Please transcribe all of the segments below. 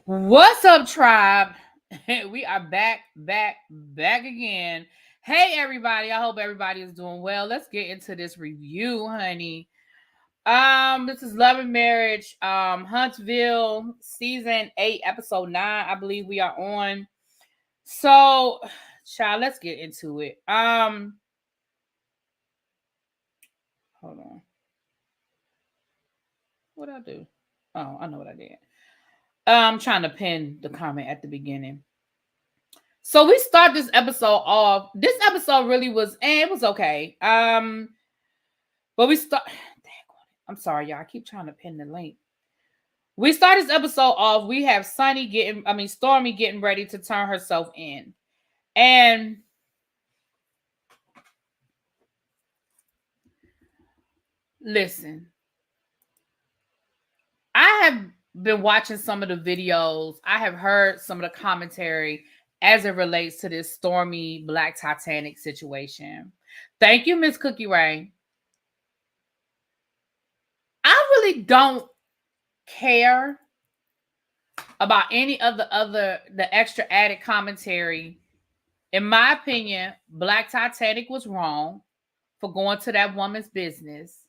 What's up, tribe? We are back again. Hey, everybody. I hope everybody is doing well. Let's get into this review, honey. This is Love and Marriage, Huntsville, season 8, episode 9. I believe we are on. So, child, let's get into it. Hold on. What did I do? Oh, I know what I did. I'm trying to pin the comment at the beginning. So we start this episode off. This episode really was, it was okay. But we start. I'm sorry, y'all. I keep trying to pin the link. We start this episode off. We have Stormy getting ready to turn herself in, and listen, I have been watching some of the videos. I have heard some of the commentary as it relates to this Stormy Black Titanic situation. Thank you, Miss Cookie Ray. I really don't care about any of the extra added commentary. In my opinion, Black Titanic was wrong for going to that woman's business,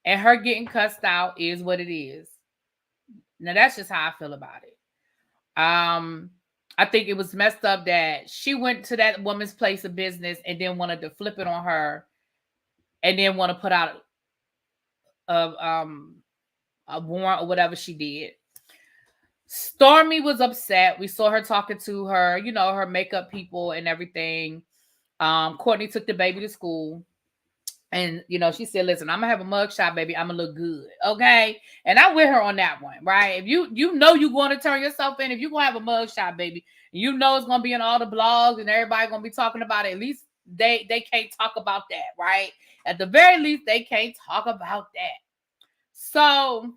and her getting cussed out is what it is. Now that's just how I feel about it. I think it was messed up that she went to that woman's place of business and then wanted to flip it on her, and then want to put out a warrant or whatever she did. Stormy was upset. We saw her talking to her, her makeup people and everything. Courtney took the baby to school. And, she said, listen, I'm going to have a mugshot, baby. I'm going to look good. Okay. And I'm with her on that one, right? If you know you're going to turn yourself in, if you're going to have a mugshot, baby, it's going to be in all the blogs and everybody going to be talking about it. At least they can't talk about that, right? At the very least, they can't talk about that. So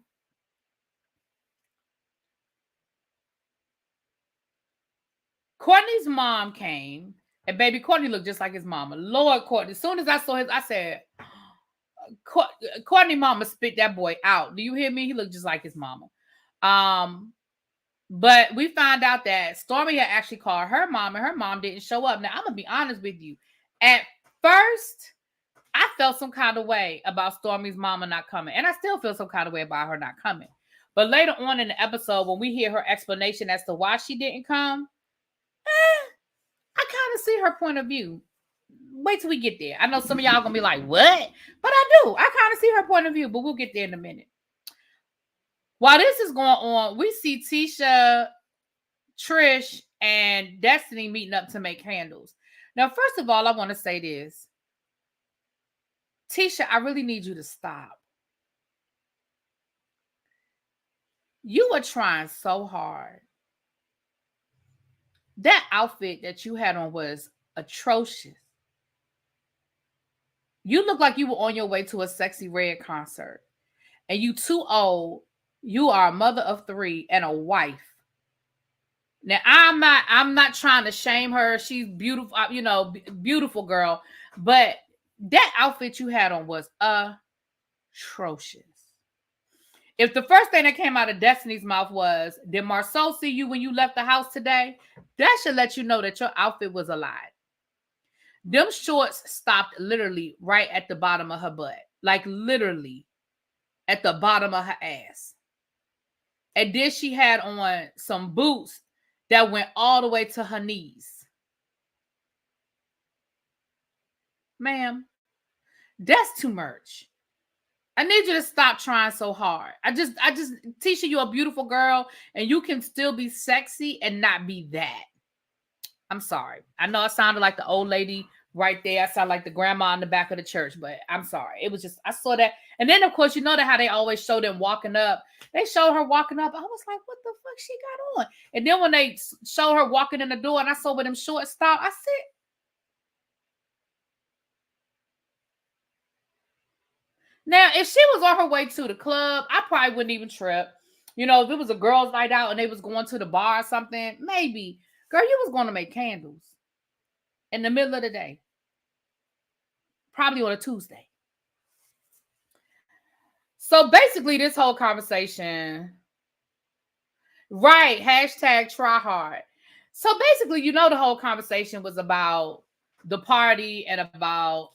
Courtney's mom came, and baby Courtney looked just like his mama. Lord, Courtney. As soon as I saw his, I said, Courtney mama spit that boy out. Do you hear me? He looked just like his mama. But we found out that Stormy had actually called her mom, and her mom didn't show up. Now, I'm going to be honest with you. At first, I felt some kind of way about Stormy's mama not coming, and I still feel some kind of way about her not coming. But later on in the episode, when we hear her explanation as to why she didn't come, I kind of see her point of view. Wait till we get there. I know some of y'all gonna be like, what? But I do. I kind of see her point of view, but we'll get there in a minute. While this is going on, we see Tisha, Trish, and Destiny meeting up to make candles. Now, first of all, I want to say this. Tisha, I really need you to stop. You were trying so hard. That outfit that you had on was atrocious. You look like you were on your way to a Sexy Red concert. And you too old. You are a mother of 3 and a wife. Now, I'm not trying to shame her. She's beautiful, beautiful girl. But that outfit you had on was atrocious. If the first thing that came out of Destiny's mouth was, did Marcel see you when you left the house today? That should let you know that your outfit was a lie. Them shorts stopped literally right at the bottom of her butt. Like literally at the bottom of her ass. And then she had on some boots that went all the way to her knees. Ma'am, that's too much. I need you to stop trying so hard. Tisha, you're a beautiful girl, and you can still be sexy and not be that. I'm sorry. I know I sounded like the old lady right there. I sound like the grandma in the back of the church, but I'm sorry. It was just, I saw that. And then, of course, you know that how they always show them walking up. They showed her walking up. I was like, what the fuck she got on? And then when they show her walking in the door and I saw where them shorts stopped, I said, now, if she was on her way to the club, I probably wouldn't even trip. If it was a girls' night out and they was going to the bar or something, maybe. Girl, you was going to make candles in the middle of the day. Probably on a Tuesday. So basically, this whole conversation, Right. Hashtag try hard. So basically, the whole conversation was about the party and about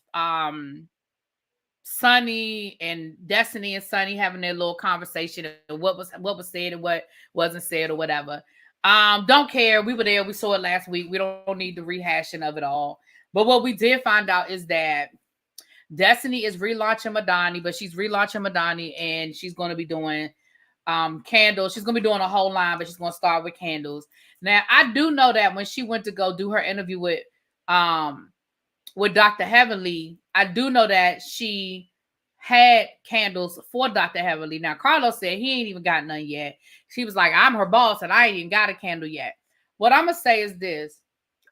Sunny and Destiny and Sunny having their little conversation and what was said and what wasn't said or whatever. Don't care. We were there. We saw it last week. We don't need the rehashing of it all. But what we did find out is that Destiny is relaunching Madani, but she's relaunching Madani and she's going to be doing candles. She's going to be doing a whole line, but she's going to start with candles. Now, I do know that when she went to go do her interview with Dr. Heavenly, I do know that she had candles for Dr. Heavenly. Now, Carlos said he ain't even got none yet. She was like, I'm her boss and I ain't even got a candle yet. What I'm going to say is this.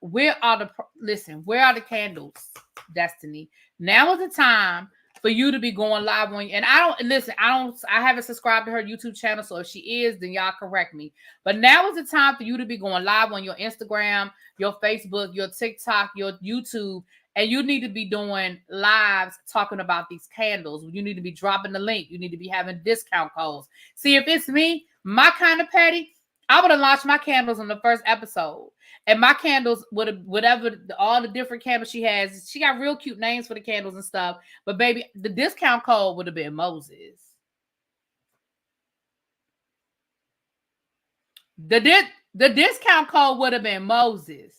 Where are the candles, Destiny? Now is the time for you to be going live on. And I haven't subscribed to her YouTube channel. So if she is, then y'all correct me. But now is the time for you to be going live on your Instagram, your Facebook, your TikTok, your YouTube. And you need to be doing lives talking about these candles. You need to be dropping the link. You need to be having discount codes. See, if it's me, my kind of petty, I would have launched my candles on the first episode. And my candles would have, all the different candles she has. She got real cute names for the candles and stuff. But baby, the discount code would have been Moses. The discount code would have been Moses.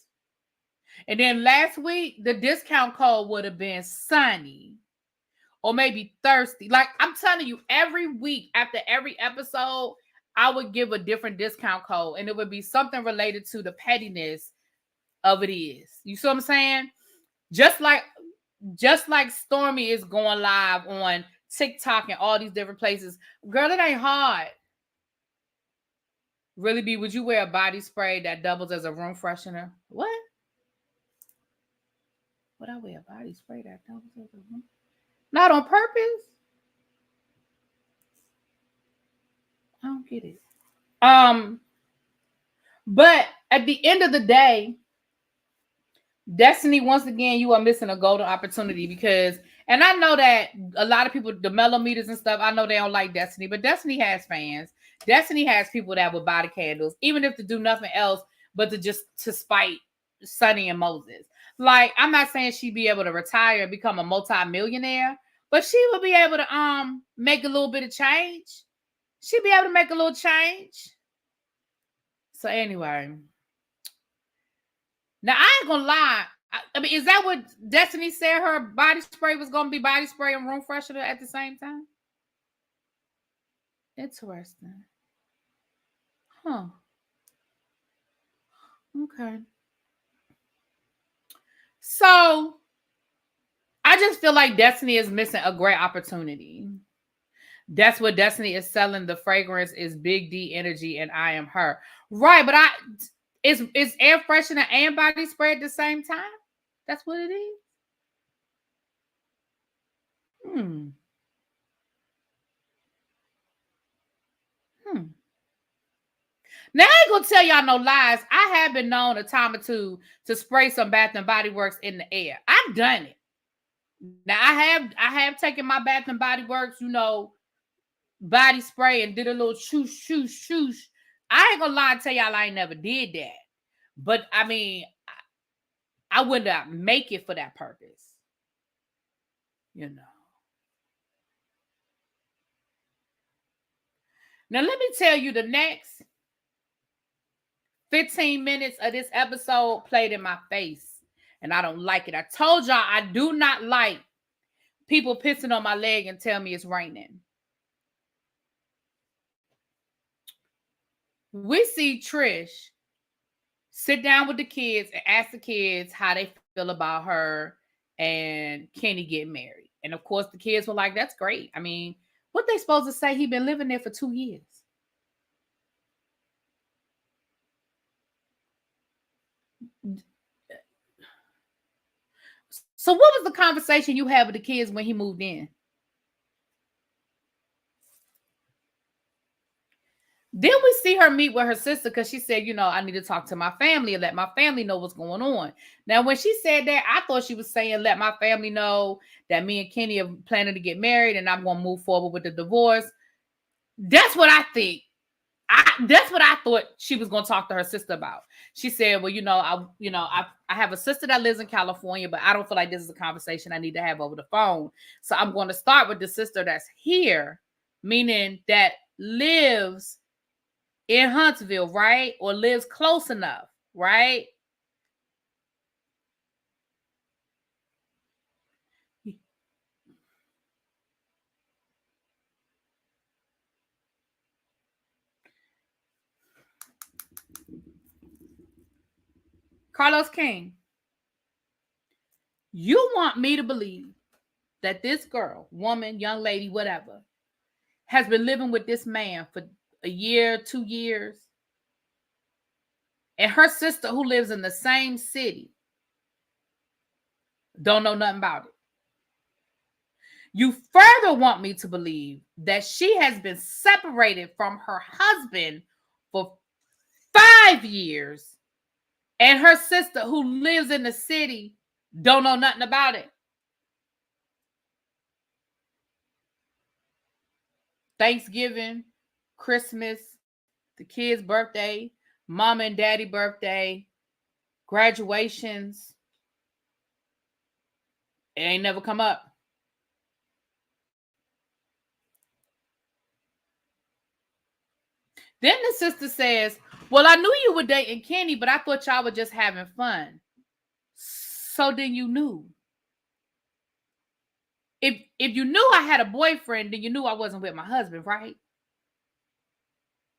And then last week, the discount code would have been Sunny. Or maybe Thirsty. Like, I'm telling you, every week after every episode, I would give a different discount code. And it would be something related to the pettiness of it is. You see what I'm saying? Just like Stormy is going live on TikTok and all these different places. Girl, it ain't hard. Really be, would you wear a body spray that doubles as a room freshener? What? Would I wear a body spray that doubles as a room? Not on purpose? I don't get it. But at the end of the day, Destiny, once again, you are missing a golden opportunity because, and I know that a lot of people, the mellometers and stuff, I know they don't like Destiny, but Destiny has fans. Destiny has people that will buy the candles, even if to do nothing else, but to spite Sunny and Moses. Like, I'm not saying she'd be able to retire and become a multi-millionaire, but she would be able to make a little bit of change. She'd be able to make a little change. So anyway, now I ain't gonna lie. I mean, is that what Destiny said her body spray was gonna be? Body spray and room freshener at the same time? Interesting. Huh. Okay. So I just feel like Destiny is missing a great opportunity. That's what Destiny is selling. The fragrance is Big D Energy and I Am Her. Right, but is air freshener and body spray at the same time? That's what it is? Now, I ain't gonna tell y'all no lies. I have been known a time or two to spray some Bath and Body Works in the air. I've done it. Now, I have taken my Bath and Body Works, body spray and did a little shoosh, shoosh, shoosh. I ain't gonna lie and tell y'all I ain't never did that. But, I mean, I wouldn't make it for that purpose. Now, let me tell you, the next 15 minutes of this episode played in my face. And I don't like it. I told y'all I do not like people pissing on my leg and tell me it's raining. We see Trish sit down with the kids and ask the kids how they feel about her and Kenny getting married. And of course, the kids were like, that's great. I mean, what they supposed to say? He been living there for 2 years. So what was the conversation you had with the kids when he moved in? Then we see her meet with her sister because she said, I need to talk to my family and let my family know what's going on. Now, when she said that, I thought she was saying, let my family know that me and Kenny are planning to get married and I'm going to move forward with the divorce. That's what I think. That's what I thought she was going to talk to her sister about. She said, well, I have a sister that lives in California, but I don't feel like this is a conversation I need to have over the phone. So I'm going to start with the sister that's here, meaning that lives in Huntsville, right? Or lives close enough, right? Carlos King, you want me to believe that this girl, woman, young lady, whatever, has been living with this man for a year, 2 years, and her sister, who lives in the same city, don't know nothing about it. You further want me to believe that she has been separated from her husband for 5 years, and her sister, who lives in the city, don't know nothing about it. Thanksgiving, Christmas, the kid's birthday, mama and daddy birthday, graduations. It ain't never come up. Then the sister says, well, I knew you were dating Kenny, but I thought y'all were just having fun. So then you knew. If you knew I had a boyfriend, then you knew I wasn't with my husband, right?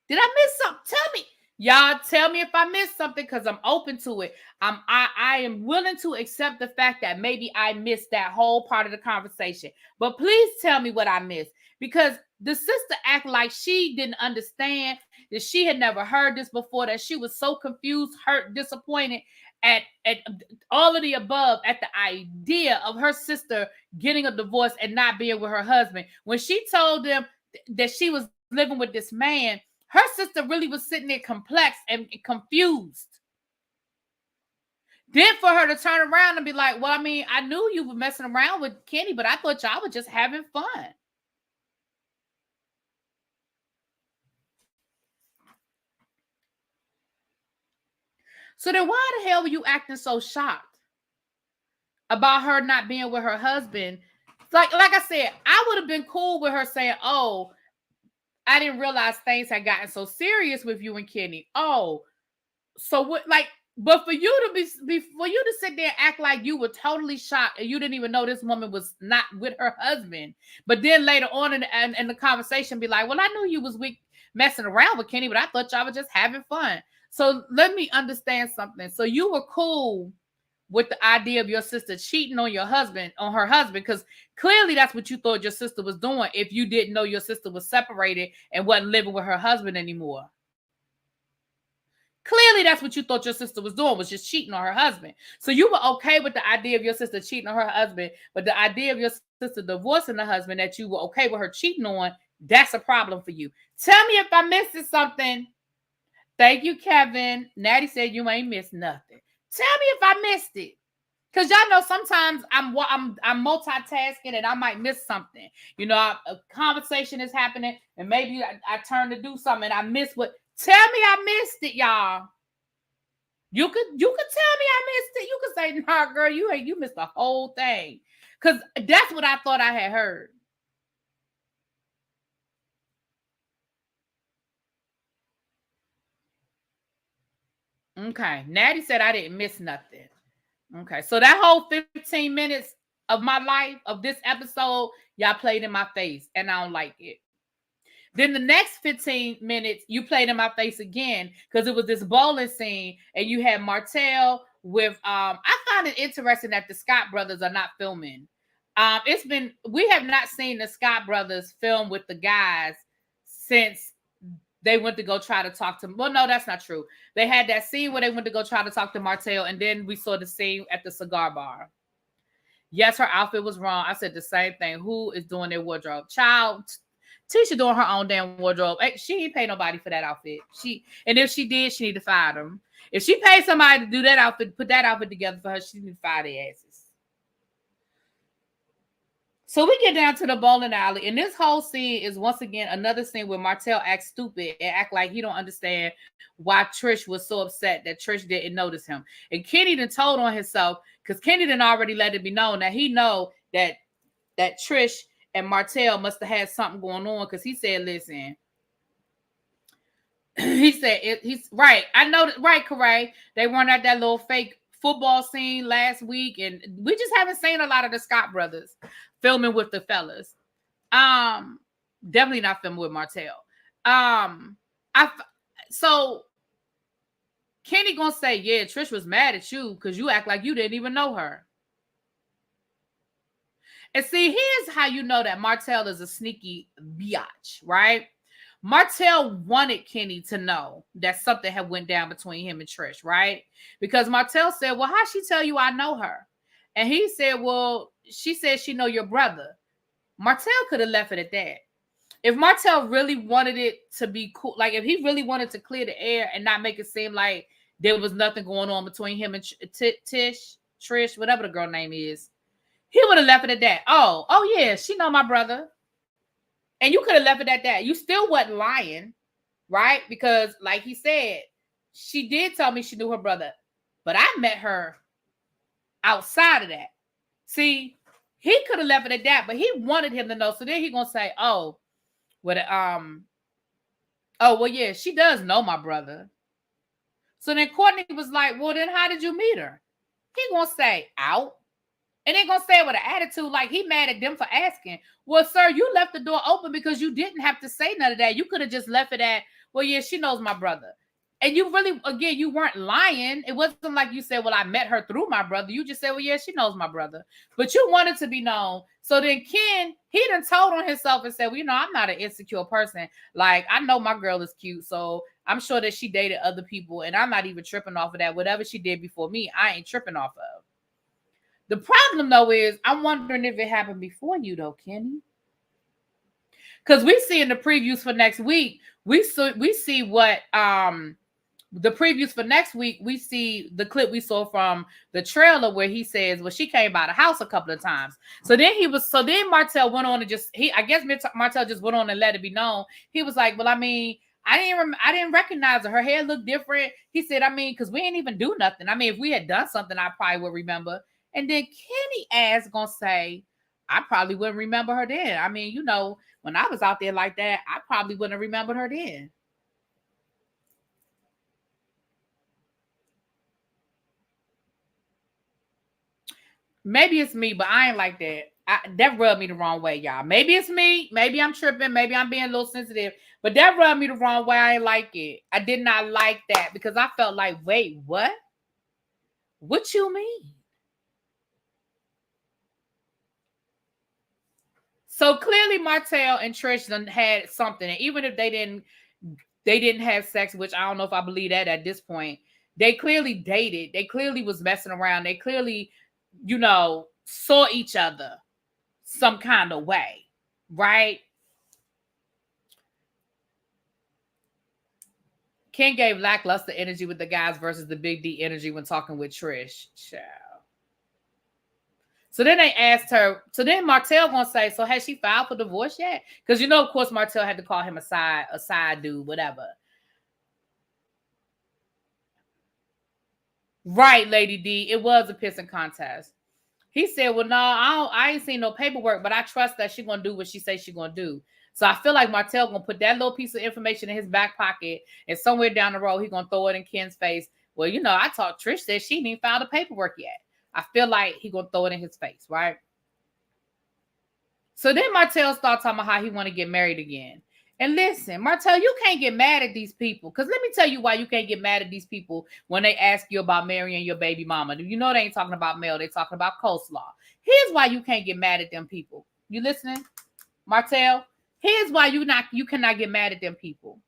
Did I miss something? Tell me. Y'all tell me if I missed something, because I'm open to it. I am willing to accept the fact that maybe I missed that whole part of the conversation. But please tell me what I missed. Because the sister acted like she didn't understand, that she had never heard this before, that she was so confused, hurt, disappointed at all of the above, at the idea of her sister getting a divorce and not being with her husband. When she told them that she was living with this man, her sister really was sitting there complex and confused. Then for her to turn around and be like, well, I mean, I knew you were messing around with Kenny, but I thought y'all were just having fun. So then why the hell were you acting so shocked about her not being with her husband? Like I said, I would have been cool with her saying, oh, I didn't realize things had gotten so serious with you and Kenny. Oh, so what? Like, but for you to for you to sit there and act like you were totally shocked and you didn't even know this woman was not with her husband, but then later on in the conversation be like, well, I knew you was messing around with Kenny, but I thought y'all were just having fun. So let me understand something. So you were cool with the idea of your sister cheating on her husband, because clearly that's what you thought your sister was doing if you didn't know your sister was separated and wasn't living with her husband anymore. Clearly that's what you thought your sister was doing, was just cheating on her husband. So you were okay with the idea of your sister cheating on her husband, but the idea of your sister divorcing the husband that you were okay with her cheating on, that's a problem for you. Tell me if I missed something. Thank you, Kevin. Natty said you ain't missed nothing. Tell me if I missed it. Because y'all know sometimes I'm multitasking and I might miss something. You know, a conversation is happening and maybe I turn to do something and I miss what. Tell me I missed it, y'all. You could tell me I missed it. You could say, nah, girl, you missed the whole thing. Because that's what I thought I had heard. Okay. Natty said I didn't miss nothing. Okay. So that whole 15 minutes of my life, of this episode, y'all played in my face and I don't like it. Then the next 15 minutes, you played in my face again because it was this bowling scene and you had Martel with, I found it interesting that the Scott brothers are not filming. We have not seen the Scott brothers film with the guys since they went to go try to talk to, well, no, that's not true. They had that scene where they went to go try to talk to Martel, and then we saw the scene at the cigar bar. Yes, her outfit was wrong. I said the same thing. Who is doing their wardrobe? Child, Tisha doing her own damn wardrobe. She ain't pay nobody for that outfit. And if she did, she need to fire them. If she paid somebody to do that outfit, put that outfit together for her, she need to fire their asses. So we get down to the bowling alley, and this whole scene is once again another scene where Martel acts stupid and act like he don't understand why Trish was so upset that Trish didn't notice him. And Kenny done told on himself because Kenny done already let it be known that he know that Trish and Martel must have had something going on because he said, listen, he said, he's right. I know that, right, Corey. They weren't at that little fake football scene last week, and we just haven't seen a lot of the Scott brothers filming with the fellas. Definitely not filming with Martel. So Kenny gonna say, yeah, Trish was mad at you because you act like you didn't even know her. And see, here's how you know that Martel is a sneaky biatch, right? Martel wanted Kenny to know that something had went down between him and Trish, right? Because Martel said, well, how'd she tell you I know her? And he said, well, she said she know your brother. Martel could have left it at that. If Martel really wanted it to be cool, like if he really wanted to clear the air and not make it seem like there was nothing going on between him and Trish, whatever the girl name is, he would have left it at that. Oh yeah, she know my brother. And you could have left it at that. You still wasn't lying, right? Because like he said, she did tell me she knew her brother, but I met her outside of that. See, he could have left it at that, but he wanted him to know. So then he gonna say, well, yeah, she does know my brother. So then Courtney was like, well, then how did you meet her? He gonna say, out. And they're going to say it with an attitude like he mad at them for asking. Well, sir, you left the door open because you didn't have to say none of that. You could have just left it at, well, yeah, she knows my brother. And you really, again, you weren't lying. It wasn't like you said, well, I met her through my brother. You just said, well, yeah, she knows my brother. But you wanted to be known. So then Ken, he done told on himself and said, well, you know, I'm not an insecure person. Like, I know my girl is cute. So I'm sure that she dated other people. And I'm not even tripping off of that. Whatever she did before me, I ain't tripping off of. The problem, though, is I'm wondering if it happened before you, though, Kenny. Because we see in the previews for next week, we see what the previews for next week, we see the clip we saw from the trailer where he says, well, she came by the house a couple of times. So then Martel went on and I guess Martel just went on and let it be known. He was like, well, I mean, I didn't recognize her. Her hair looked different. He said, I mean, because we ain't even do nothing. I mean, if we had done something, I probably would remember. And then Kenny ass gonna say, I probably wouldn't remember her then. I mean, you know, when I was out there like that, I probably wouldn't have remembered her then. Maybe it's me, but I ain't like that. That rubbed me the wrong way, y'all. Maybe it's me. Maybe I'm tripping. Maybe I'm being a little sensitive. But that rubbed me the wrong way. I ain't like it. I did not like that because I felt like, wait, what? What you mean? So clearly Martel and Trish done had something. And even if they didn't have sex, which I don't know if I believe that at this point, they clearly dated. They clearly was messing around. They clearly, you know, saw each other some kind of way, right? Ken gave lackluster energy with the guys versus the big D energy when talking with Trish. Ciao. So then they asked her, so then Martel gonna say, so has she filed for divorce yet? Because you know, of course, Martel had to call him a side dude, whatever. Right, Lady D. It was a pissing contest. He said, well, no, I ain't seen no paperwork, but I trust that she's gonna do what she says she's gonna do. So I feel like Martel gonna put that little piece of information in his back pocket, and somewhere down the road, he's gonna throw it in Ken's face. Well, you know, I thought Trish said she didn't file the paperwork yet. I feel like he gonna throw it in his face, right? So then Martel starts talking about how he want to get married again. And listen, Martel, you can't get mad at these people. Because let me tell you why you can't get mad at these people when they ask you about marrying your baby mama. You know they ain't talking about Mel. They talking about coleslaw. Here's why you can't get mad at them people. You listening, Martel? Here's why you cannot get mad at them people.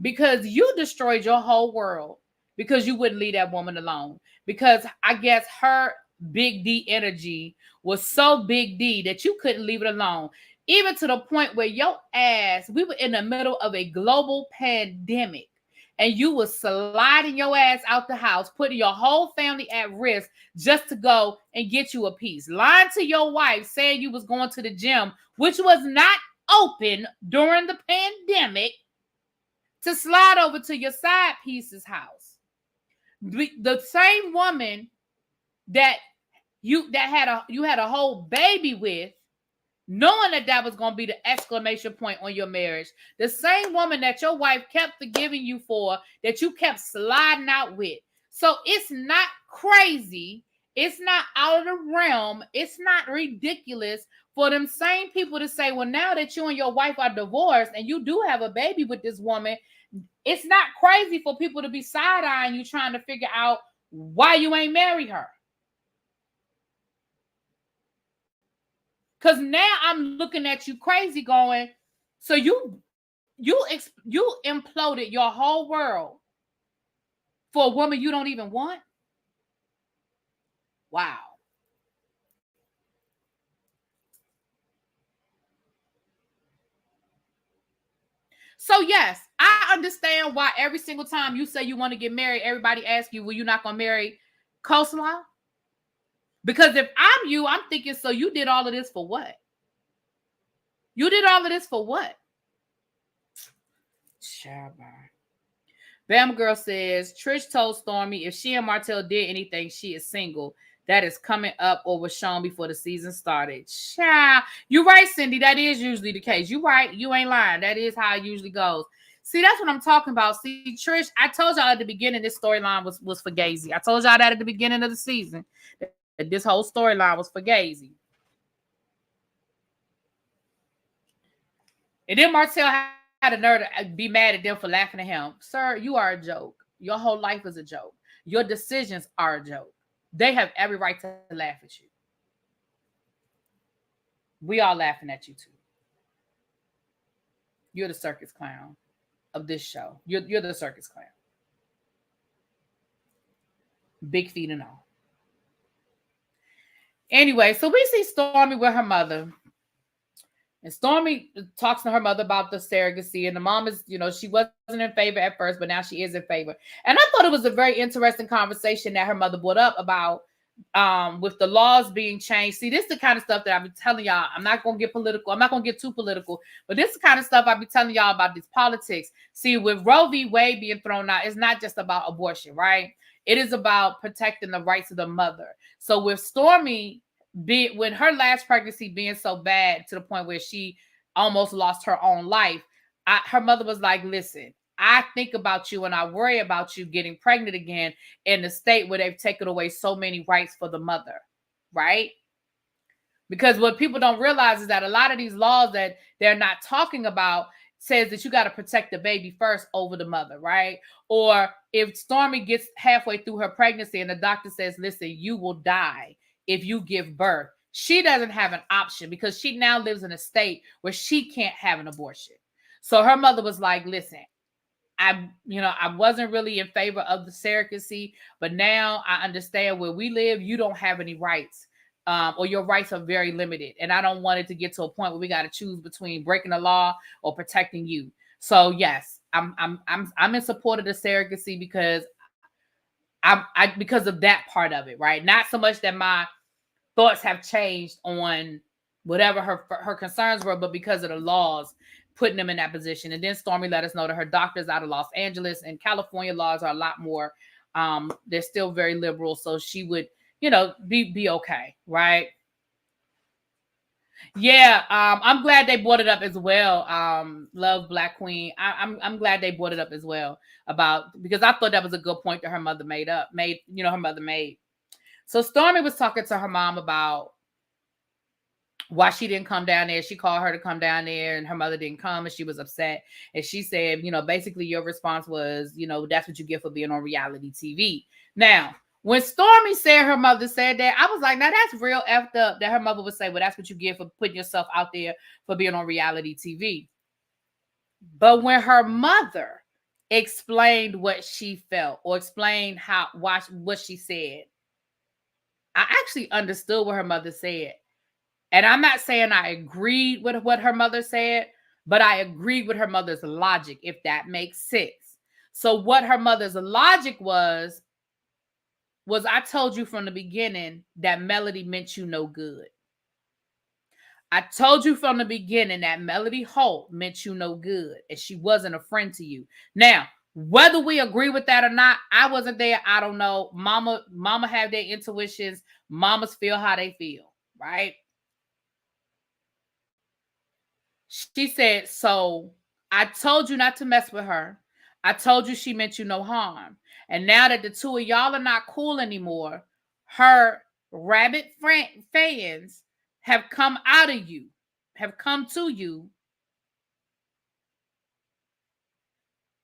Because you destroyed your whole world because you wouldn't leave that woman alone. Because I guess her big D energy was so big D that you couldn't leave it alone. Even to the point where your ass, we were in the middle of a global pandemic and you was sliding your ass out the house, putting your whole family at risk just to go and get you a piece. Lying to your wife, saying you was going to the gym, which was not open during the pandemic, to slide over to your side piece's house. The same woman that you had a whole baby with, knowing that was going to be the exclamation point on your marriage. The same woman that your wife kept forgiving you for, that you kept sliding out with. So it's not crazy. It's not out of the realm. It's not ridiculous for them same people to say, well, now that you and your wife are divorced and you do have a baby with this woman, it's not crazy for people to be side-eyeing you trying to figure out why you ain't marry her. Because now I'm looking at you crazy going, so you imploded your whole world for a woman you don't even want? Wow. So yes, I understand why every single time you say you want to get married, everybody asks you, well, you're not going to marry Coleslaw? Because if I'm you, I'm thinking, so you did all of this for what? You did all of this for what? Bam Girl says, Trish told Stormy if she and Martel did anything, she is single. That is coming up or was shown before the season started. Child. You're right, Cindy. That is usually the case. You're right. You ain't lying. That is how it usually goes. See, that's what I'm talking about. See, Trish, I told y'all at the beginning this storyline was for Gazy. I told y'all that at the beginning of the season. That this whole storyline was for Gazy. And then Martel had a nerve to be mad at them for laughing at him. Sir, you are a joke. Your whole life is a joke. Your decisions are a joke. They have every right to laugh at you. We all laughing at you too. You're the circus clown of this show. You're the circus clown. Big feet and all. Anyway, so we see Stormy with her mother. And Stormy talks to her mother about the surrogacy. And the mom is, she wasn't in favor at first, but now she is in favor. And I thought it was a very interesting conversation that her mother brought up about with the laws being changed. See, this is the kind of stuff that I've been telling y'all. I'm not going to get political. I'm not going to get too political. But this is the kind of stuff I've been telling y'all about these politics. See, with Roe v. Wade being thrown out, it's not just about abortion, right? It is about protecting the rights of the mother. So with Stormy, with her last pregnancy being so bad to the point where she almost lost her own life, her mother was like, listen, I think about you and I worry about you getting pregnant again in the state where they've taken away so many rights for the mother, right? Because what people don't realize is that a lot of these laws that they're not talking about says that you got to protect the baby first over the mother, right? Or if Stormy gets halfway through her pregnancy and the doctor says, listen, you will die if you give birth, she doesn't have an option because she now lives in a state where she can't have an abortion. So her mother was like, listen, I wasn't really in favor of the surrogacy, but now I understand where we live, you don't have any rights, or your rights are very limited. And I don't want it to get to a point where we got to choose between breaking the law or protecting you. So yes, I'm in support of the surrogacy because because of that part of it, right? Not so much that my thoughts have changed on whatever her concerns were, but because of the laws putting them in that position. And then Stormy let us know that her doctor's out of Los Angeles, and California laws are a lot more, they're still very liberal. So she would, be okay, right? Yeah, I'm glad they brought it up as well. Love Black Queen. I'm glad they brought it up as well because I thought that was a good point that her mother made. So Stormy was talking to her mom about why she didn't come down there. She called her to come down there and her mother didn't come and she was upset. And she said, basically your response was, that's what you get for being on reality TV. Now, when Stormy said her mother said that, I was like, now that's real effed up that her mother would say, well, that's what you get for putting yourself out there for being on reality TV. But when her mother explained what she felt or explained what she said, I actually understood what her mother said. And I'm not saying I agreed with what her mother said, but I agreed with her mother's logic, if that makes sense. So what her mother's logic was I told you from the beginning that Melody meant you no good. I told you from the beginning that Melody Holt meant you no good and she wasn't a friend to you. Now, whether we agree with that or not, I wasn't there. I don't know. Mama have their intuitions. Mamas feel how they feel, right? She said, so I told you not to mess with her. I told you she meant you no harm. And now that the two of y'all are not cool anymore, her rabbit fans have come out of you, have come to you.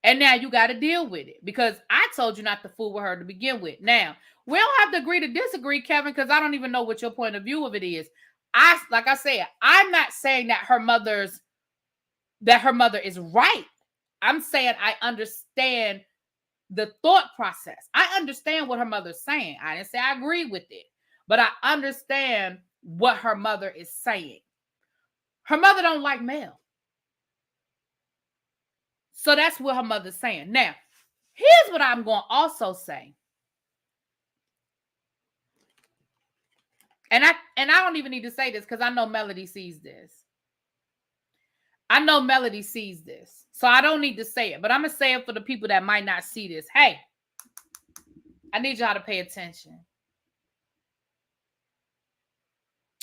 And now you got to deal with it because I told you not to fool with her to begin with. Now, we don't have to agree to disagree, Kevin, because I don't even know what your point of view of it is. Like I said, I'm not saying that her mother is right. I'm saying I understand the thought process. I understand what her mother's saying. I didn't say I agree with it, but I understand what her mother is saying. Her mother don't like Mel. So that's what her mother's saying. Now, here's what I'm going to also say. And I don't even need to say this because I know Melody sees this. So I don't need to say it, but I'm going to say it for the people that might not see this. Hey, I need y'all to pay attention.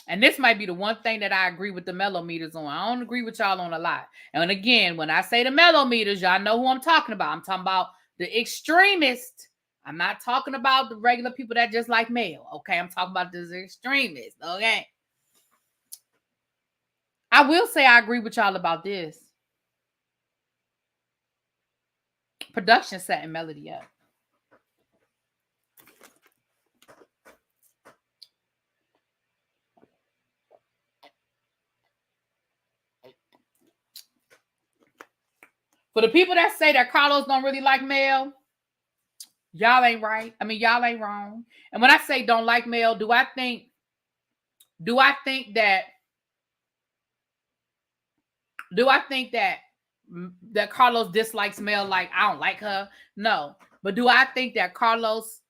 And this might be the one thing that I agree with the mellow meters on. I don't agree with y'all on a lot. And again, when I say the mellow meters, y'all know who I'm talking about. I'm talking about the extremists. I'm not talking about the regular people that just like Mel. Okay, I'm talking about the extremists. Okay. I will say I agree with y'all about this. Production setting Melody up. For the people that say that Carlos don't really like Mel, y'all ain't right. I mean, y'all ain't wrong. And when I say don't like Mel, do I think that Carlos dislikes Mel like I don't like her? No. But do I think that Carlos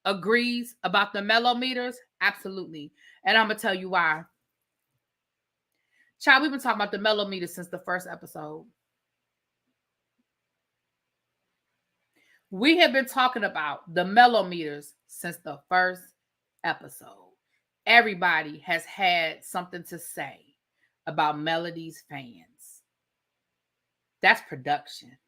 agrees about the mellow meters? Absolutely. And I'm going to tell you why. Child, we've been talking about the mellow meters since the first episode. We have been talking about the mellow meters since the first episode. Everybody has had something to say about Melody's fans. That's production.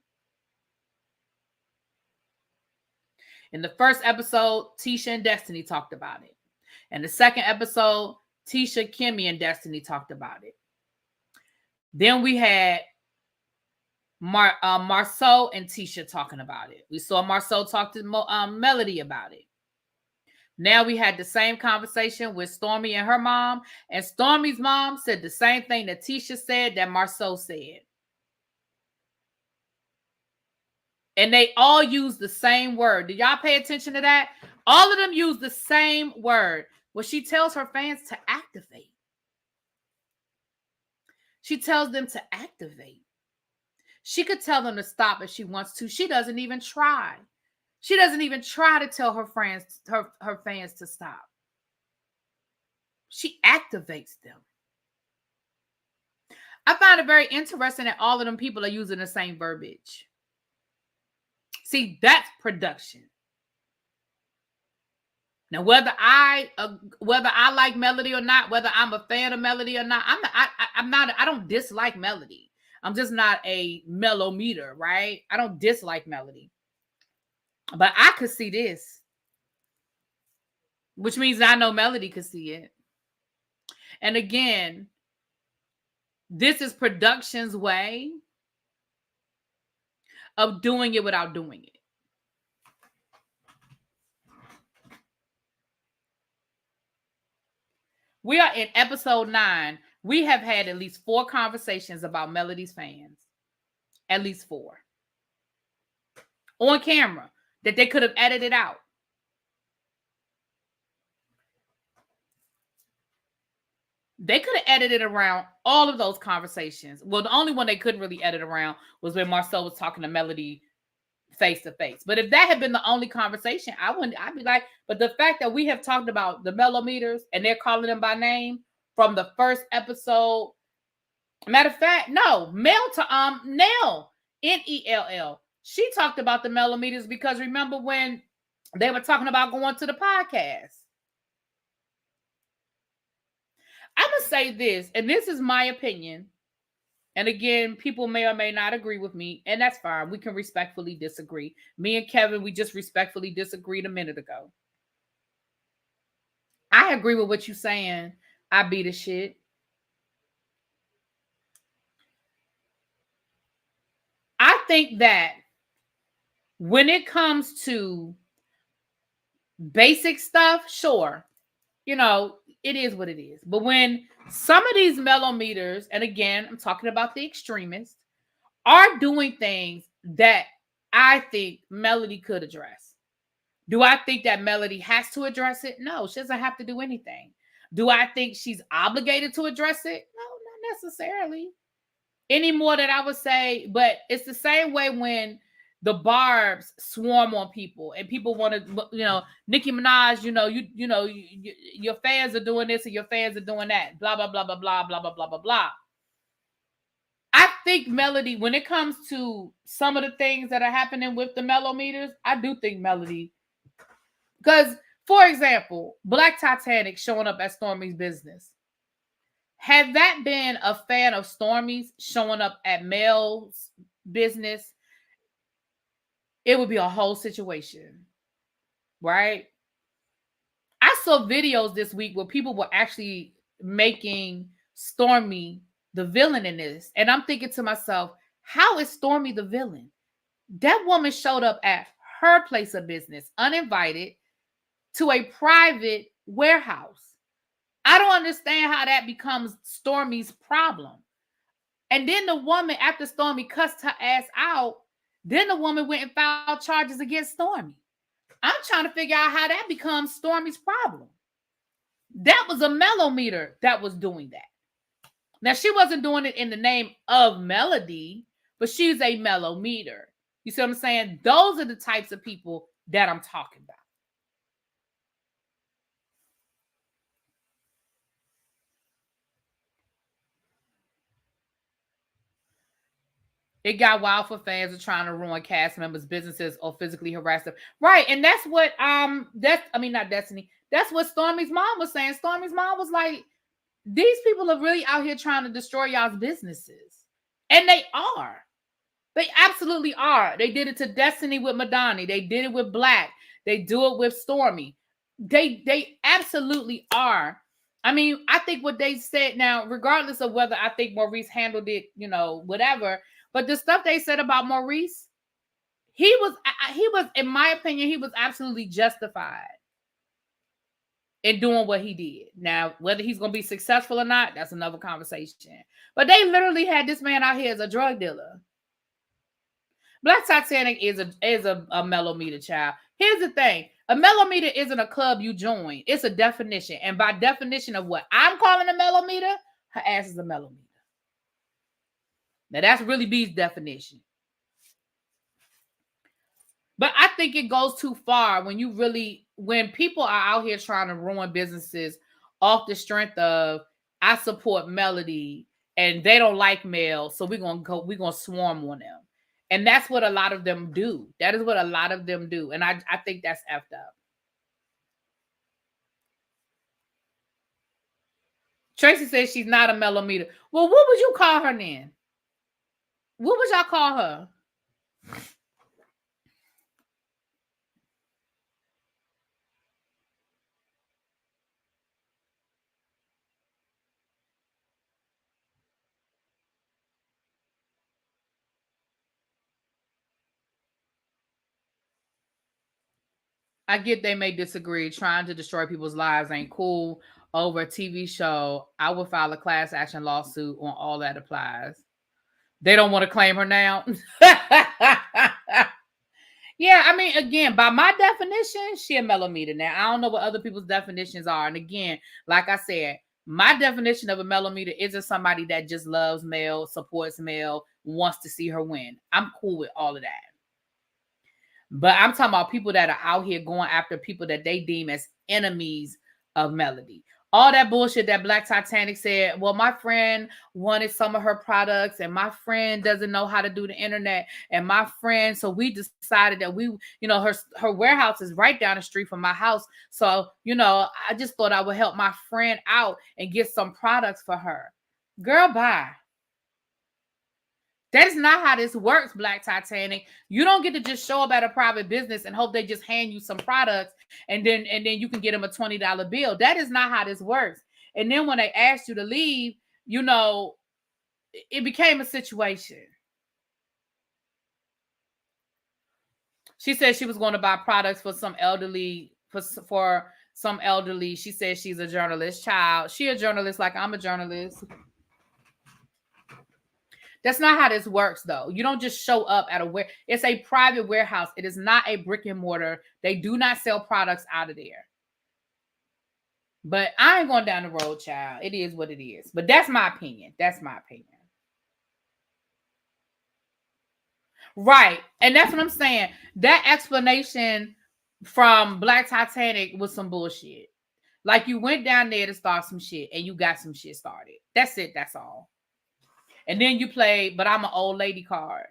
In the first episode, Tisha and Destiny talked about it. In the second episode, Tisha, Kimmy, and Destiny talked about it. Then we had Marceau and Tisha talking about it. We saw Marceau talk to Melody about it. Now we had the same conversation with Stormy and her mom, and Stormy's mom said the same thing that Tisha said that Marceau said. And they all use the same word. Did y'all pay attention to that? All of them use the same word. Well, she tells her fans to activate. She tells them to activate. She could tell them to stop if she wants to. She doesn't even try. She doesn't even try to tell her fans to stop. She activates them. I find it very interesting that all of them people are using the same verbiage. See, that's production. Now, whether I like Melody or not, whether I'm a fan of Melody or not, I don't dislike Melody. I'm just not a mellow meter, right? I don't dislike Melody. But I could see this, which means I know Melody could see it. And again, this is production's way of doing it without doing it. We are in episode 9. We have had at least 4 conversations about Melody's fans. At least 4. On camera that they could have edited out. They could have edited around all of those conversations. Well, the only one they couldn't really edit around was when Marcel was talking to Melody face to face. But if that had been the only conversation, I'd be like, but the fact that we have talked about the mellometers and they're calling them by name from the first episode. Matter of fact, no, Nell, Nell. She talked about the mellometers because remember when they were talking about going to the podcast. I'm going to say this, and this is my opinion. And again, people may or may not agree with me, and that's fine. We can respectfully disagree. Me and Kevin, we just respectfully disagreed a minute ago. I agree with what you're saying. I beat a shit. I think that when it comes to basic stuff, sure, you know, it is what it is. But when some of these mellometers, and again, I'm talking about the extremists, are doing things that I think Melody could address. Do I think that Melody has to address it? No, she doesn't have to do anything. Do I think she's obligated to address it? No, not necessarily. Any more than I would say, but it's the same way when the Barbs swarm on people and people want to, you know, Nicki Minaj, your fans are doing this and your fans are doing that, blah, blah, blah, blah, blah, blah, blah, blah, blah, blah. I think Melody, when it comes to some of the things that are happening with the mellometers, I do think Melody, because, for example, Black Titanic showing up at Stormy's business. Had that been a fan of Stormy's showing up at Mel's business, it would be a whole situation, right? I saw videos this week where people were actually making Stormy the villain in this. And I'm thinking to myself, how is Stormy the villain? That woman showed up at her place of business, uninvited, to a private warehouse. I don't understand how that becomes Stormy's problem. And then the woman, after Stormy cussed her ass out, then the woman went and filed charges against Stormy. I'm trying to figure out how that becomes Stormy's problem. That was a mellometer that was doing that. Now, she wasn't doing it in the name of Melody, but she's a mellometer. You see what I'm saying? Those are the types of people that I'm talking about. It got wild for fans of trying to ruin cast members' businesses or physically harass them. Right. And that's what not Destiny. That's what Stormy's mom was saying. Stormy's mom was like, these people are really out here trying to destroy y'all's businesses. And they are. They absolutely are. They did it to Destiny with Madani. They did it with Black. They do it with Stormy. They absolutely are. I mean, I think what they said now, regardless of whether I think Maurice handled it, whatever, but the stuff they said about Maurice, he was, in my opinion, he was absolutely justified in doing what he did. Now, whether he's going to be successful or not, that's another conversation. But they literally had this man out here as a drug dealer. Black Titanic is a mellometer, child. Here's the thing. A mellometer isn't a club you join. It's a definition. And by definition of what I'm calling a mellometer, her ass is a mellometer. Now, that's really B's definition. But I think it goes too far when people are out here trying to ruin businesses off the strength of, I support Melody and they don't like Mel, so we're gonna swarm on them. And that's what a lot of them do. That is what a lot of them do. And I think that's effed up. Tracy says she's not a mellometer. Well, what would you call her then? What would y'all call her? I get they may disagree. Trying to destroy people's lives ain't cool. Over a TV show, I would file a class action lawsuit on all that applies. They don't want to claim her now. Yeah, I mean, again, by my definition, she a mellometer. Now, I don't know what other people's definitions are. And again, like I said, my definition of a mellometer isn't somebody that just loves Mel, supports Mel, wants to see her win. I'm cool with all of that. But I'm talking about people that are out here going after people that they deem as enemies of Melody. All that bullshit that Black Titanic said, well, my friend wanted some of her products and my friend doesn't know how to do the internet and my friend, so we decided that we, her warehouse is right down the street from my house. So, I just thought I would help my friend out and get some products for her. Girl, bye. That is not how this works, Black Titanic. You don't get to just show up at a private business and hope they just hand you some products and then you can get them a $20 bill. That is not how this works. And then when they asked you to leave, it became a situation. She said she was going to buy products for some elderly, for some elderly. She said she's a journalist child. She a journalist like I'm a journalist. That's not how this works, though. You don't just show up at it's a private warehouse. It is not a brick and mortar. They do not sell products out of there. But I ain't going down the road, child. It is what it is. But that's my opinion. That's my opinion. Right. And that's what I'm saying. That explanation from Black Titanic was some bullshit. Like you went down there to start some shit and you got some shit started. That's it. That's all. And then you play, but I'm an old lady card.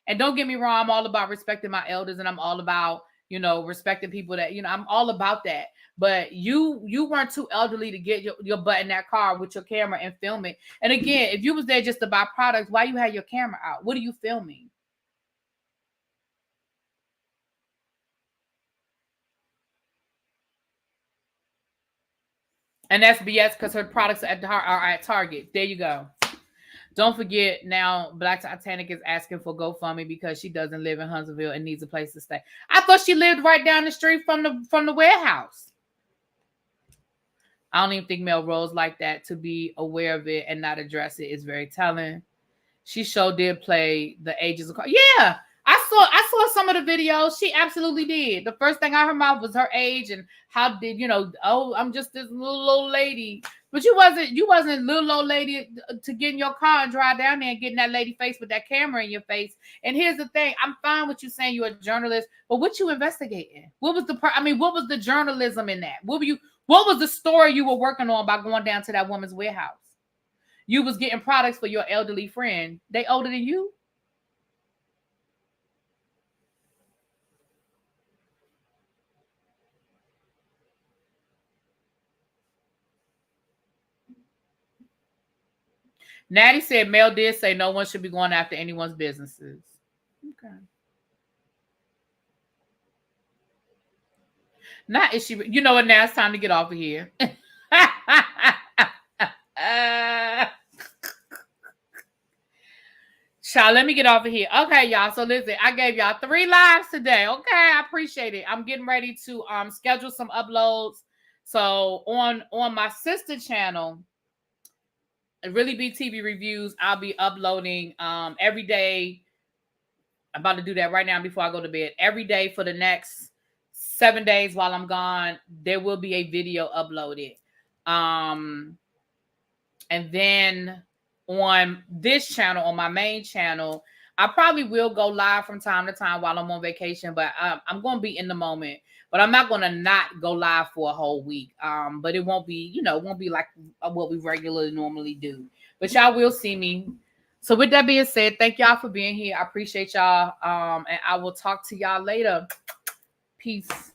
And don't get me wrong, I'm all about respecting my elders and I'm all about, respecting people that, I'm all about that. But you weren't too elderly to get your butt in that car with your camera and film it. And again, if you was there just to buy products, why you had your camera out? What are you filming? And that's BS because her products are at Target. There you go. Don't forget now, Black Titanic is asking for GoFundMe because she doesn't live in Huntsville and needs a place to stay. I thought she lived right down the street from the warehouse. I don't even think Mel Rose like that. To be aware of it and not address it is very telling. She sure did play the ages of. Yeah, I saw some of the videos. She absolutely did. The first thing I heard about was her age and how did I'm just this little old lady. But you wasn't little old lady to get in your car and drive down there and get in that lady face with that camera in your face. And here's the thing: I'm fine with you saying you're a journalist, but what you investigating? What was what was the journalism in that? What was the story you were working on by going down to that woman's warehouse? You was getting products for your elderly friend. They older than you. Natty said Mel did say no one should be going after anyone's businesses. Okay. Not is she? You know what? Now it's time to get off of here. Child, let me get off of here. Okay, y'all. So listen, I gave y'all 3 lives today. Okay, I appreciate it. I'm getting ready to schedule some uploads. So on my sister channel, ReallyBTV Reviews, I'll be uploading every day. I'm about to do that right now before I go to bed. Every day for the next 7 days while I'm gone, there will be a video uploaded. And then on this channel, on my main channel, I probably will go live from time to time while I'm on vacation, but I'm going to be in the moment. But I'm not going to not go live for a whole week. But it won't be, it won't be like what we regularly normally do. But y'all will see me. So with that being said, thank y'all for being here. I appreciate y'all. And I will talk to y'all later. Peace.